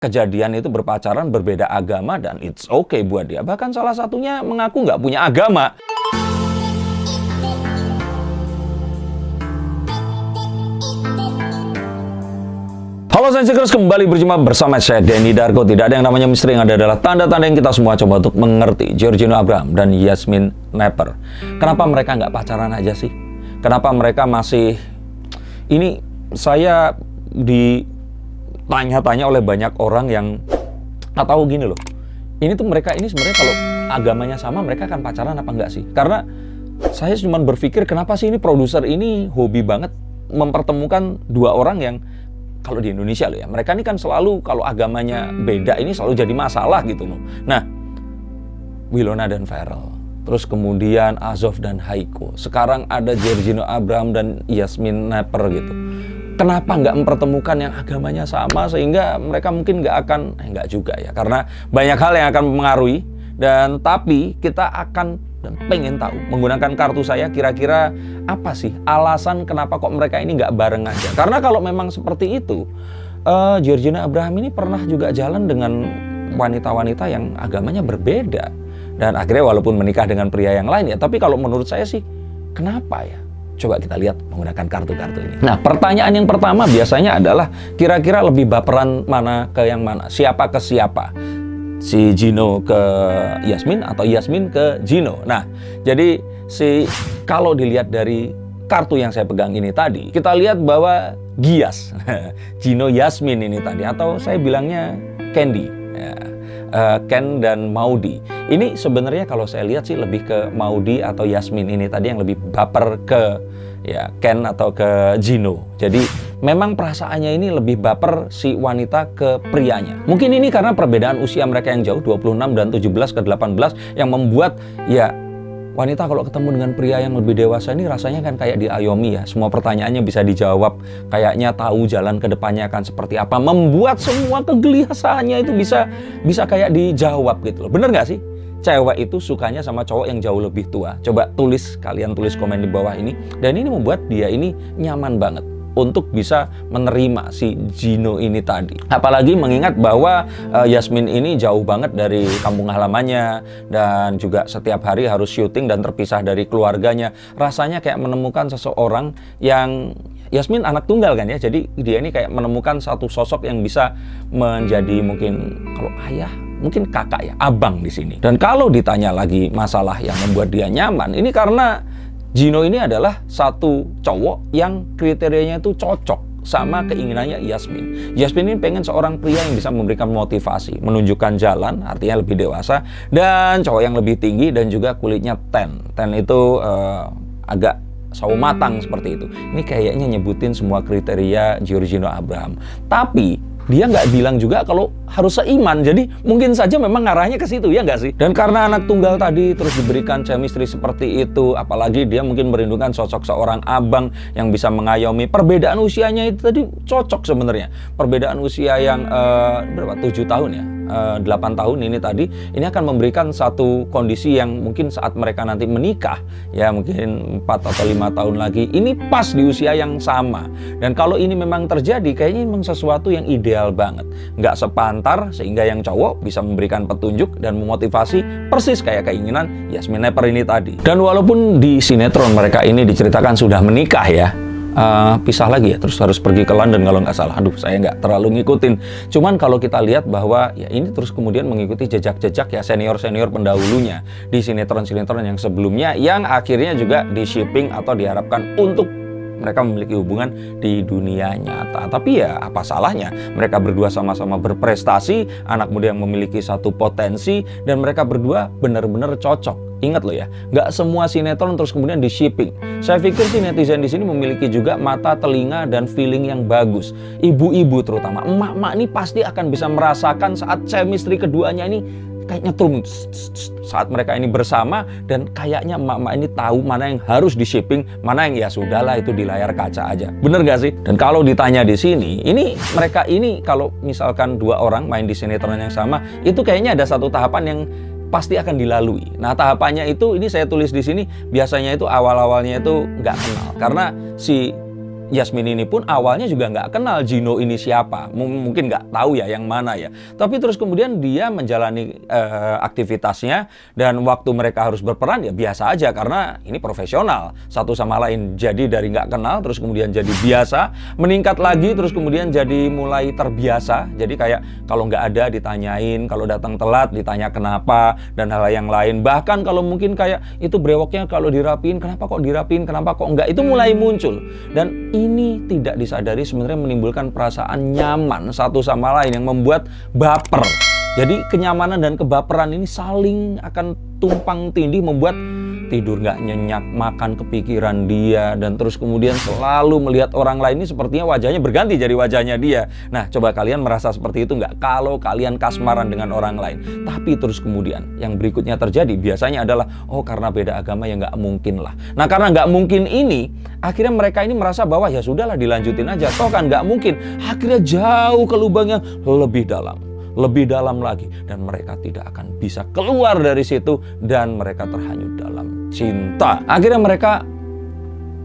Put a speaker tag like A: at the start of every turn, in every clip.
A: kejadian itu berpacaran berbeda agama dan it's okay buat dia. Bahkan salah satunya mengaku nggak punya agama. Halo Sensikers, kembali berjumpa bersama saya Denny Darko. Tidak ada yang namanya misteri, yang ada adalah tanda-tanda yang kita semua coba untuk mengerti. Georgina Abraham dan Yasmin Napper. Kenapa mereka nggak pacaran aja sih? Kenapa mereka masih... Ini saya ditanya-tanya oleh banyak orang yang tahu gini loh. Ini tuh mereka ini sebenarnya kalau agamanya sama mereka akan pacaran apa enggak sih? Karena saya cuma berpikir kenapa sih ini produser ini hobi banget mempertemukan dua orang yang kalau di Indonesia loh ya, mereka ini kan selalu kalau agamanya beda ini selalu jadi masalah gitu loh. Nah, Winona dan Farrell, terus kemudian Azov dan Haiko, sekarang ada Georgina Abraham dan Yasmin Napper gitu. Kenapa nggak mempertemukan yang agamanya sama sehingga mereka mungkin nggak akan, nggak juga ya, karena banyak hal yang akan mempengaruhi. Dan tapi kita akan dan pengen tahu menggunakan kartu saya kira-kira apa sih alasan kenapa kok mereka ini nggak bareng aja. Karena kalau memang seperti itu, Georgina Abraham ini pernah juga jalan dengan wanita-wanita yang agamanya berbeda dan akhirnya walaupun menikah dengan pria yang lain ya, tapi kalau menurut saya sih kenapa ya? Coba kita lihat menggunakan kartu-kartu ini. Nah, pertanyaan yang pertama biasanya adalah kira-kira lebih baperan mana ke yang mana? Siapa ke siapa? Si Gino ke Yasmin atau Yasmin ke Gino. Nah, jadi kalau dilihat dari kartu yang saya pegang ini tadi, kita lihat bahwa Gias, Gino Yasmin ini tadi, atau saya bilangnya Candy, ya, Ken dan Maudi. Ini sebenarnya kalau saya lihat sih lebih ke Maudi atau Yasmin ini tadi yang lebih baper ke ya Ken atau ke Gino. Jadi memang perasaannya ini lebih baper si wanita ke prianya. Mungkin ini karena perbedaan usia mereka yang jauh, 26 dan 17 ke 18, yang membuat ya wanita kalau ketemu dengan pria yang lebih dewasa ini rasanya kan kayak diayomi ya. Semua pertanyaannya bisa dijawab, kayaknya tahu jalan ke depannya akan seperti apa. Membuat semua kegelisahannya itu bisa kayak dijawab gitu loh. Bener nggak sih? Cewek itu sukanya sama cowok yang jauh lebih tua. Coba kalian tulis komen di bawah ini. Dan ini membuat dia ini nyaman banget untuk bisa menerima si Gino ini tadi. Apalagi mengingat bahwa Yasmin ini jauh banget dari kampung halamannya dan juga setiap hari harus syuting dan terpisah dari keluarganya. Rasanya kayak menemukan seseorang yang Yasmin anak tunggal kan ya. Jadi dia ini kayak menemukan satu sosok yang bisa menjadi mungkin kalau ayah, mungkin kakak ya, abang di sini. Dan kalau ditanya lagi masalah yang membuat dia nyaman, ini karena Gino ini adalah satu cowok yang kriterianya itu cocok sama keinginannya Yasmin. Yasmin ini pengen seorang pria yang bisa memberikan motivasi, menunjukkan jalan, artinya lebih dewasa, dan cowok yang lebih tinggi dan juga kulitnya tan. Tan itu agak sawo matang seperti itu. Ini kayaknya nyebutin semua kriteria Georgina Abraham. Tapi dia nggak bilang juga kalau harus seiman, jadi mungkin saja memang ngarahnya ke situ, ya nggak sih? Dan karena anak tunggal tadi terus diberikan chemistry seperti itu, apalagi dia mungkin merindukan sosok seorang abang yang bisa mengayomi. Perbedaan usianya itu tadi cocok sebenarnya. Perbedaan usia yang berapa? 7 tahun ya? 8 tahun ini tadi, ini akan memberikan satu kondisi yang mungkin saat mereka nanti menikah, ya mungkin 4 atau 5 tahun lagi, ini pas di usia yang sama. Dan kalau ini memang terjadi, kayaknya memang sesuatu yang ideal banget. Nggak sepantar, sehingga yang cowok bisa memberikan petunjuk dan memotivasi persis kayak keinginan Yasmin Napper ini tadi. Dan walaupun di sinetron mereka ini diceritakan sudah menikah ya, pisah lagi ya, terus harus pergi ke London kalau nggak salah. Aduh, saya nggak terlalu ngikutin. Cuman kalau kita lihat bahwa ya ini terus kemudian mengikuti jejak-jejak ya senior-senior pendahulunya di sinetron-sinetron yang sebelumnya, yang akhirnya juga di shipping atau diharapkan untuk mereka memiliki hubungan di dunia nyata. Tapi ya apa salahnya mereka berdua sama-sama berprestasi, anak muda yang memiliki satu potensi, dan mereka berdua benar-benar cocok. Ingat loh ya, nggak semua sinetron terus kemudian di shipping. Saya pikir sih netizen di sini memiliki juga mata, telinga, dan feeling yang bagus. Ibu-ibu terutama, emak-emak ini pasti akan bisa merasakan saat chemistry keduanya ini kayak nyetrum saat mereka ini bersama, dan kayaknya emak-emak ini tahu mana yang harus di shipping, mana yang ya sudahlah itu di layar kaca aja. Bener gak sih? Dan kalau ditanya di sini, ini mereka ini kalau misalkan dua orang main di sinetron yang sama, itu kayaknya ada satu tahapan yang pasti akan dilalui. Nah, tahapannya itu ini saya tulis di sini, biasanya itu awal-awalnya itu nggak kenal karena si Yasmin ini pun awalnya juga nggak kenal Gino ini siapa, mungkin nggak tahu ya yang mana ya. Tapi terus kemudian dia menjalani aktivitasnya, dan waktu mereka harus berperan ya biasa aja karena ini profesional satu sama lain. Jadi dari nggak kenal terus kemudian jadi biasa, meningkat lagi, terus kemudian jadi mulai terbiasa. Jadi kayak kalau nggak ada ditanyain, kalau datang telat ditanya kenapa dan hal yang lain. Bahkan kalau mungkin kayak itu brewoknya kalau dirapiin, kenapa kok dirapiin, kenapa kok enggak, itu mulai muncul. Dan ini tidak disadari sebenarnya menimbulkan perasaan nyaman satu sama lain yang membuat baper. Jadi kenyamanan dan kebaperan ini saling akan tumpang tindih, membuat tidur nggak nyenyak, makan kepikiran dia, dan terus kemudian selalu melihat orang lain ini sepertinya wajahnya berganti jadi wajahnya dia. Nah, coba kalian merasa seperti itu nggak kalau kalian kasmaran dengan orang lain? Tapi terus kemudian yang berikutnya terjadi biasanya adalah, oh karena beda agama ya nggak mungkin lah. Nah, karena nggak mungkin ini, akhirnya mereka ini merasa bahwa ya sudahlah dilanjutin aja, toh kan nggak mungkin. Akhirnya jauh ke lubang yang lebih dalam lagi, dan mereka tidak akan bisa keluar dari situ, dan mereka terhanyut dalam cinta. Akhirnya mereka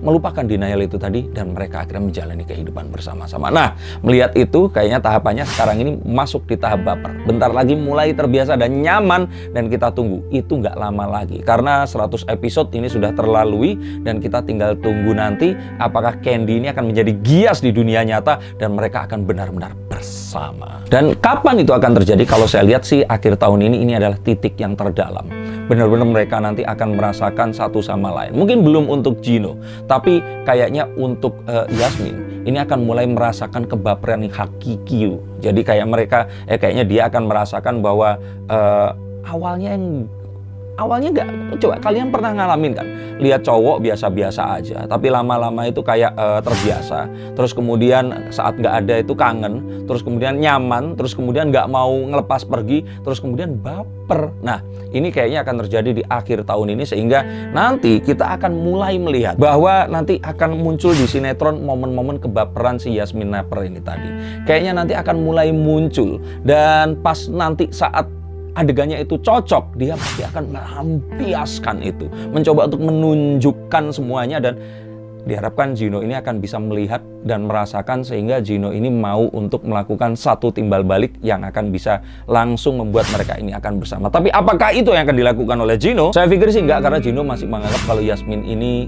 A: melupakan denial itu tadi, dan mereka akhirnya menjalani kehidupan bersama-sama. Nah, melihat itu kayaknya tahapannya sekarang ini masuk di tahap baper. Bentar lagi mulai terbiasa dan nyaman, dan kita tunggu. Itu nggak lama lagi, karena 100 episode ini sudah terlalui, dan kita tinggal tunggu nanti apakah Candy ini akan menjadi Gias di dunia nyata, dan mereka akan benar-benar bersama. Dan kapan itu akan terjadi? Kalau saya lihat sih akhir tahun ini adalah titik yang terdalam. Benar-benar mereka nanti akan merasakan satu sama lain. Mungkin belum untuk Gino, tapi kayaknya untuk Yasmin ini akan mulai merasakan kebaperan yang hakiki. Jadi kayak mereka, kayaknya dia akan merasakan bahwa awalnya nggak, coba kalian pernah ngalamin kan, lihat cowok biasa-biasa aja, tapi lama-lama itu kayak terbiasa, terus kemudian saat nggak ada itu kangen, terus kemudian nyaman, terus kemudian nggak mau ngelepas pergi, terus kemudian baper. Nah, ini kayaknya akan terjadi di akhir tahun ini, sehingga nanti kita akan mulai melihat bahwa nanti akan muncul di sinetron momen-momen kebaperan si Yasmin Naper ini tadi. Kayaknya nanti akan mulai muncul, dan pas nanti saat adegannya itu cocok, dia pasti akan melampiaskan itu, mencoba untuk menunjukkan semuanya, dan diharapkan Gino ini akan bisa melihat dan merasakan, sehingga Gino ini mau untuk melakukan satu timbal balik yang akan bisa langsung membuat mereka ini akan bersama. Tapi apakah itu yang akan dilakukan oleh Gino? Saya pikir sih enggak, karena Gino masih menganggap kalau Yasmin ini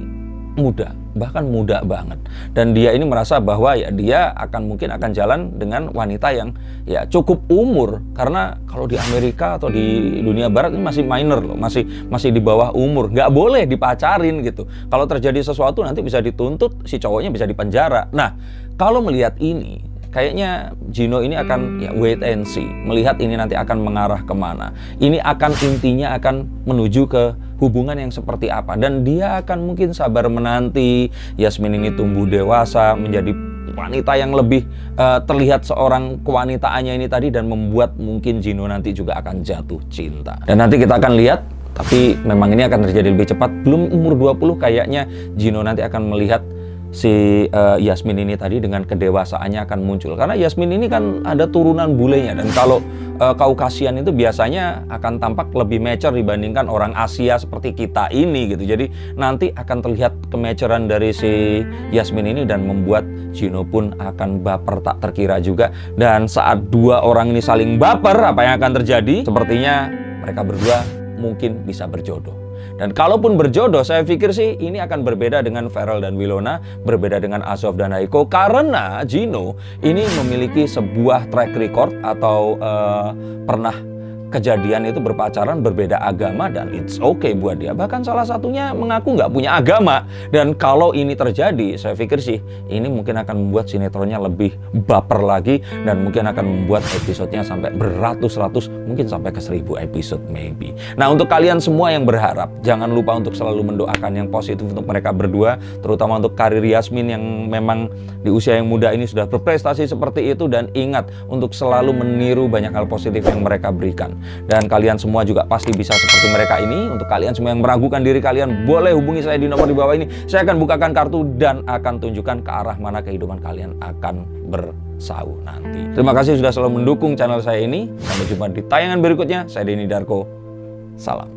A: muda, bahkan muda banget, dan dia ini merasa bahwa ya dia mungkin akan jalan dengan wanita yang ya cukup umur, karena kalau di Amerika atau di dunia barat ini masih minor loh, masih di bawah umur, nggak boleh dipacarin gitu. Kalau terjadi sesuatu nanti bisa dituntut, si cowoknya bisa dipenjara. Nah, kalau melihat ini kayaknya Gino ini akan ya wait and see, melihat ini nanti akan mengarah kemana. Ini akan intinya akan menuju ke hubungan yang seperti apa, dan dia akan mungkin sabar menanti Yasmin ini tumbuh dewasa menjadi wanita yang lebih terlihat seorang kewanitaannya ini tadi, dan membuat mungkin Gino nanti juga akan jatuh cinta. Dan nanti kita akan lihat, tapi memang ini akan terjadi lebih cepat. Belum umur 20 kayaknya Gino nanti akan melihat si Yasmin ini tadi dengan kedewasaannya akan muncul, karena Yasmin ini kan ada turunan bulenya, dan kalau Kaukasian itu biasanya akan tampak lebih mature dibandingkan orang Asia seperti kita ini gitu. Jadi nanti akan terlihat kemacuran dari si Yasmin ini, dan membuat Gino pun akan baper tak terkira juga. Dan saat dua orang ini saling baper, apa yang akan terjadi? Sepertinya mereka berdua mungkin bisa berjodoh. Dan kalaupun berjodoh, saya pikir sih ini akan berbeda dengan Farel dan Wilona, berbeda dengan Azov dan Aiko, karena Gino ini memiliki sebuah track record atau pernah kejadian itu berpacaran berbeda agama, dan it's okay buat dia. Bahkan salah satunya mengaku nggak punya agama. Dan kalau ini terjadi, saya pikir sih ini mungkin akan membuat sinetronnya lebih baper lagi, dan mungkin akan membuat episodenya sampai beratus-ratus, mungkin sampai ke 1000 episode maybe. Nah, untuk kalian semua yang berharap, jangan lupa untuk selalu mendoakan yang positif untuk mereka berdua, terutama untuk karir Yasmin yang memang di usia yang muda ini sudah berprestasi seperti itu. Dan ingat untuk selalu meniru banyak hal positif yang mereka berikan. Dan kalian semua juga pasti bisa seperti mereka ini. Untuk kalian semua yang meragukan diri kalian, boleh hubungi saya di nomor di bawah ini. Saya akan bukakan kartu dan akan tunjukkan ke arah mana kehidupan kalian akan bersau nanti. Terima kasih sudah selalu mendukung channel saya ini. Sampai jumpa di tayangan berikutnya. Saya Denny Darko. Salam.